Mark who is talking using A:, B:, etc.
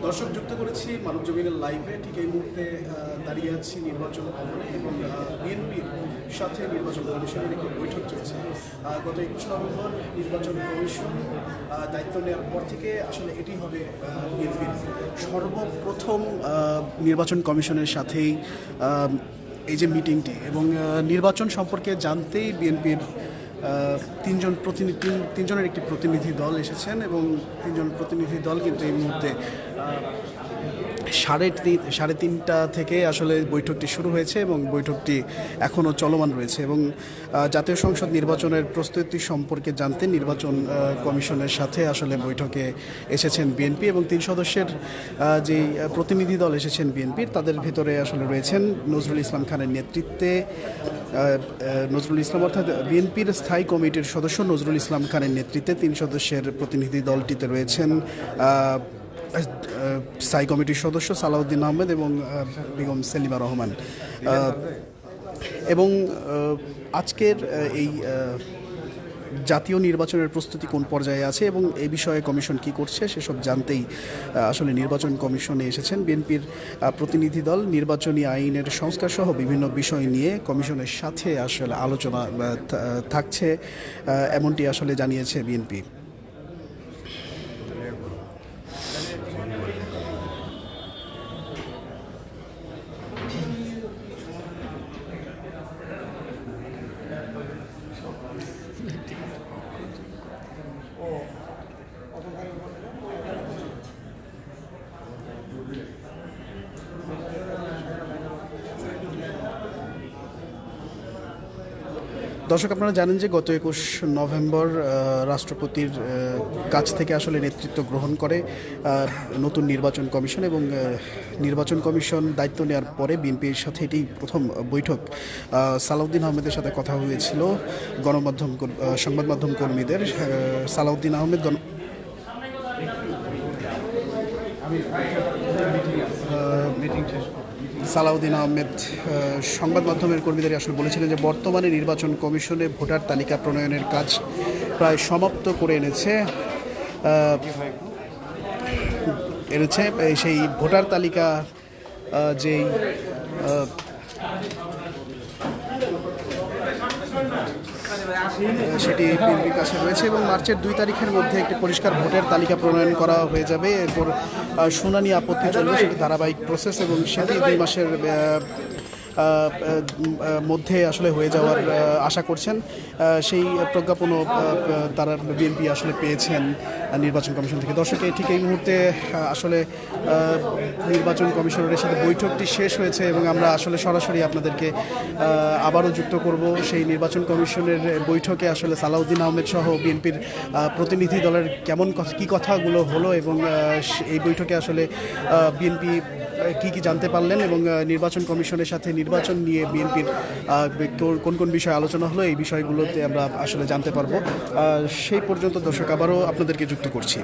A: দর্শক যুক্ত করেছি মানব জমিনের লাইভে। ঠিক এই মুহূর্তে দাঁড়িয়ে আছি নির্বাচন ভবনে এবং বিএনপির সাথে নির্বাচন কমিশনের একটি বৈঠক চলছে। গত 21 নভেম্বর নির্বাচন কমিশন দায়িত্ব নেওয়ার পর থেকে আসলে এটি হবে বিএনপির সর্বপ্রথম নির্বাচন কমিশনের সাথেই এই যে মিটিংটি, এবং নির্বাচন সম্পর্কে জানতেই বিএনপির তিনজনের একটি প্রতিনিধি দল এসেছেন এবং তিনজন প্রতিনিধি দল কিন্তু এই মুহূর্তে সাড়ে তিনটা থেকে আসলে বৈঠকটি শুরু হয়েছে এবং বৈঠকটি এখনও চলমান রয়েছে। এবং জাতীয় সংসদ নির্বাচনের প্রস্তুতি সম্পর্কে জানতে নির্বাচন কমিশনের সাথে আসলে বৈঠকে এসেছেন বিএনপি এবং 3 সদস্যের যে প্রতিনিধি দল এসেছেন বিএনপির, তাদের ভিতরে আসলে রয়েছেন নজরুল ইসলাম খানের নেতৃত্বে নজরুল ইসলাম অর্থাৎ বিএনপির স্থায়ী কমিটির সদস্য নজরুল ইসলাম খানের নেতৃত্বে 3 সদস্যের প্রতিনিধি দলটিতে রয়েছেন স্থায়ী কমিটির সদস্য সালাউদ্দিন আহমেদ এবং বেগম সেলিমা রহমান। এবং আজকের এই জাতীয় নির্বাচনের প্রস্তুতি কোন পর্যায়ে আছে এবং এই বিষয়ে কমিশন কি করছে সেসব জানতেই আসলে নির্বাচন কমিশনে এসেছেন বিএনপির প্রতিনিধি দল। নির্বাচনী আইনের সংস্কার সহ বিভিন্ন বিষয় নিয়ে কমিশনের সাথে আসলে আলোচনা থাকছে, এমনটি আসলে জানিয়েছে বিএনপি। দর্শক, আপনারা জানেন যে গত 21 নভেম্বর রাষ্ট্রপতির কাছ থেকে আসলে নেতৃত্ব গ্রহণ করে নতুন নির্বাচন কমিশন এবং নির্বাচন কমিশন দায়িত্ব নেওয়ার পরে বিএনপির সাথে এটি প্রথম বৈঠক। সালাউদ্দিন আহমেদের সাথে কথা হয়েছিল সংবাদ মাধ্যম কর্মীদের। সালাউদ্দিন আহমেদ সংবাদ মাধ্যমের কর্মীদের আসলে বলেছিলেন যে বর্তমানে নির্বাচন কমিশনে ভোটার তালিকা প্রণয়নের কাজ প্রায় সমাপ্ত করে এনেছে সেই ভোটার তালিকা যেই সেটি বিএনপির কাছে রয়েছে এবং মার্চের 2 তারিখের মধ্যে একটি পরিষ্কার ভোটার তালিকা প্রণয়ন করা হয়ে যাবে। এরপর শুনানি আপত্তি চলবে, সেটি ধারাবাহিক প্রসেস এবং সেটি 2 মাসের মধ্যে আসলে হয়ে যাওয়ার আশা করছেন। সেই প্রজ্ঞাপনও তারা বিএনপি আসলে পেয়েছেন নির্বাচন কমিশন থেকে। দর্শক, ঠিক এই মুহূর্তে আসলে নির্বাচন কমিশনের সাথে বৈঠকটি শেষ হয়েছে এবং আমরা আসলে সরাসরি আপনাদেরকে আবারও যুক্ত করব সেই নির্বাচন কমিশনের বৈঠকে আসলে সালাউদ্দিন আহমেদ সহ বিএনপির প্রতিনিধি দলের কী কথাগুলো হলো এবং এই বৈঠকে আসলে বিএনপি কি জানতে পারলেন এবং নির্বাচন কমিশনের সাথে নির্বাচন নিয়ে বিএনপির কোন কোন বিষয়ে আলোচনা হলো, এই বিষয়গুলোতে আমরা আসলে জানতে পারবো। সেই পর্যন্ত দর্শক আবারও আপনাদেরকে যুক্ত করছি।